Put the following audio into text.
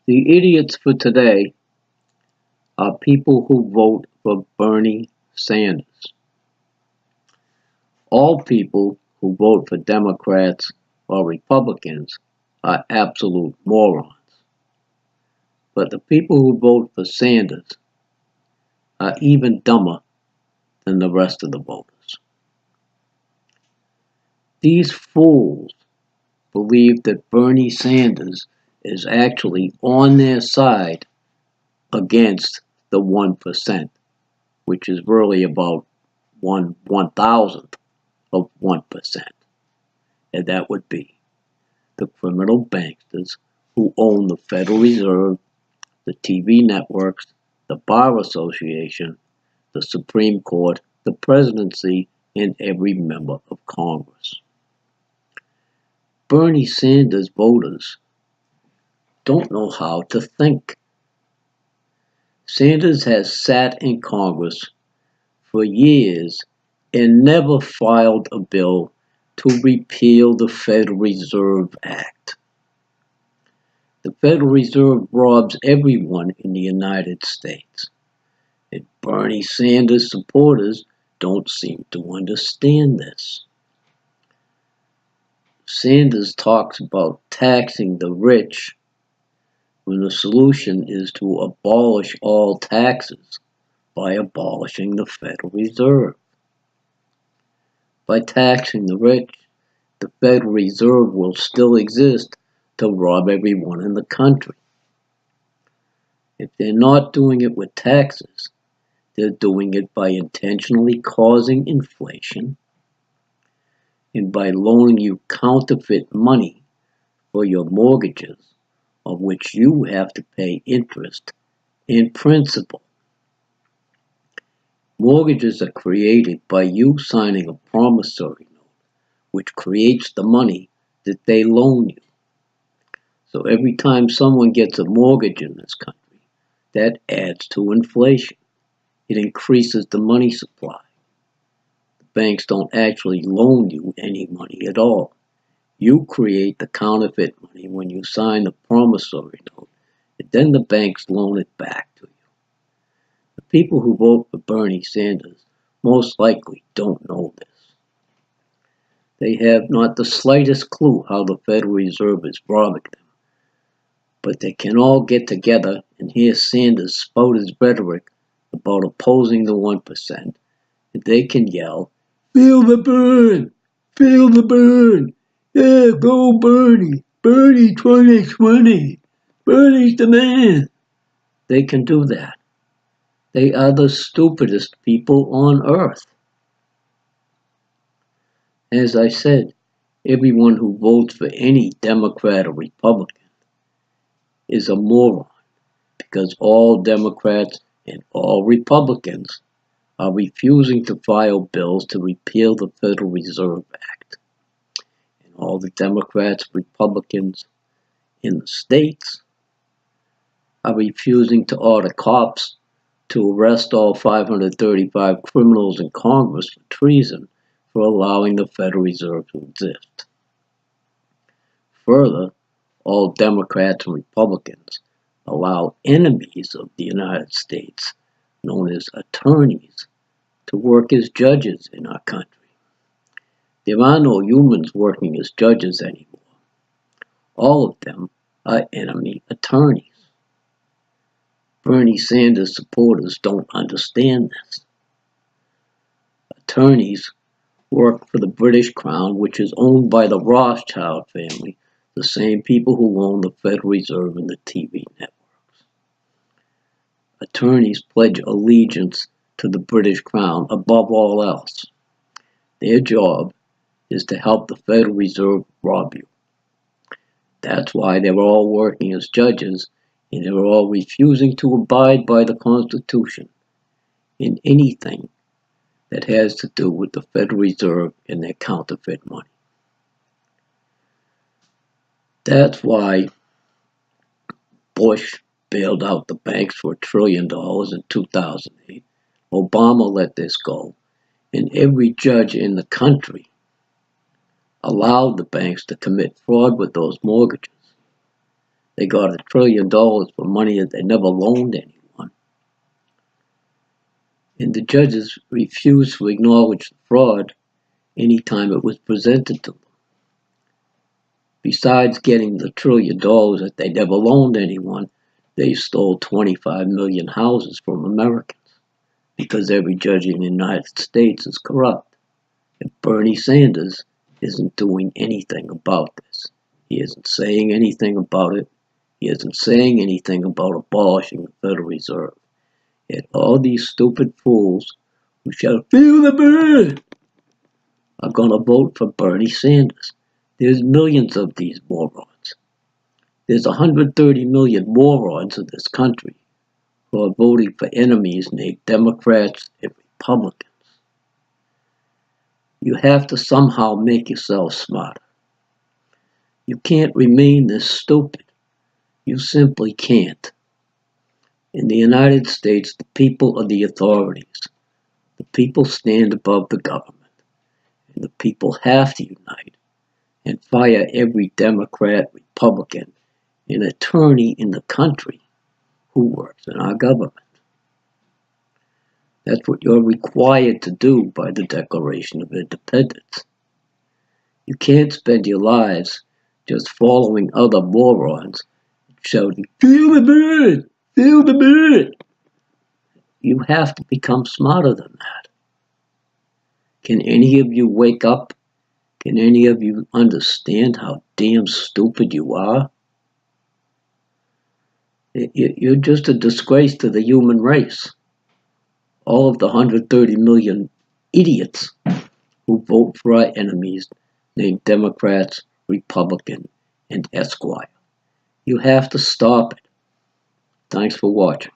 The idiots for today are people who vote for Bernie Sanders. All people who vote for Democrats or Republicans are absolute morons. But the people who vote for Sanders are even dumber than the rest of the voters. These fools believe that Bernie Sanders is actually on their side against the 1%, which is really about 1/1000th of 1%. And that would be the criminal banksters who own the Federal Reserve, the TV networks, the Bar Association, the Supreme Court, the presidency, and every member of Congress. Bernie Sanders voters don't know how to think. Sanders has sat in Congress for years and never filed a bill to repeal the Federal Reserve Act. The Federal Reserve robs everyone in the United States, and Bernie Sanders supporters don't seem to understand this. Sanders talks about taxing the rich when the solution is to abolish all taxes by abolishing the Federal Reserve. By taxing the rich, the Federal Reserve will still exist to rob everyone in the country. If they're not doing it with taxes, they're doing it by intentionally causing inflation and by loaning you counterfeit money for your mortgages, of which you have to pay interest and principal. Mortgages are created by you signing a promissory note, which creates the money that they loan you. So every time someone gets a mortgage in this country, that adds to inflation. It increases the money supply. The banks don't actually loan you any money at all. You create the counterfeit money when you sign the promissory note, and then the banks loan it back to you. The people who vote for Bernie Sanders most likely don't know this. They have not the slightest clue how the Federal Reserve is robbing them. But they can all get together and hear Sanders spout his rhetoric about opposing the 1%, and they can yell, "Feel the burn! Feel the burn! Yeah, go Bernie! Bernie 2020! Bernie's the man!" They can do that. They are the stupidest people on earth. As I said, everyone who votes for any Democrat or Republican is a moron, because all Democrats and all Republicans are refusing to file bills to repeal the Federal Reserve Act. And all the Democrats, Republicans in the states are refusing to order cops to arrest all 535 criminals in Congress for treason for allowing the Federal Reserve to exist. Further, all Democrats and Republicans allow enemies of the United States, known as attorneys, to work as judges in our country. There are no humans working as judges anymore. All of them are enemy attorneys. Bernie Sanders supporters don't understand this. Attorneys work for the British Crown, which is owned by the Rothschild family, the same people who own the Federal Reserve and the TV networks. Attorneys pledge allegiance to the British Crown above all else. Their job is to help the Federal Reserve rob you. That's why they're all working as judges, and they're all refusing to abide by the Constitution in anything that has to do with the Federal Reserve and their counterfeit money. That's why Bush bailed out the banks for $1 trillion in 2008. Obama let this go, and every judge in the country allowed the banks to commit fraud with those mortgages. they got $1 trillion for money that they never loaned anyone. And the judges refused to acknowledge the fraud anytime it was presented to them. Besides getting the $1 trillion that they never loaned anyone, they stole 25 million houses from Americans, because every judge in the United States is corrupt. And Bernie Sanders isn't doing anything about this. He isn't saying anything about it. He isn't saying anything about abolishing the Federal Reserve. Yet all these stupid fools who shout, "Feel the burn," are going to vote for Bernie Sanders. There's millions of these morons. There's 130 million morons in this country who are voting for enemies named Democrats and Republicans. You have to somehow make yourself smarter. You can't remain this stupid. You simply can't. In the United States, the people are the authorities. The people stand above the government. And the people have to unite and fire every Democrat, Republican, and attorney in the country who works in our government. That's what you're required to do by the Declaration of Independence. You can't spend your lives just following other morons shouting, "Feel the bird! Feel the bird!" You have to become smarter than that. Can any of you wake up? Can any of you understand how damn stupid you are? You're just a disgrace to the human race. All of the 130 million idiots who vote for our enemies named Democrats, Republican, and Esquire. You have to stop it. Thanks for watching.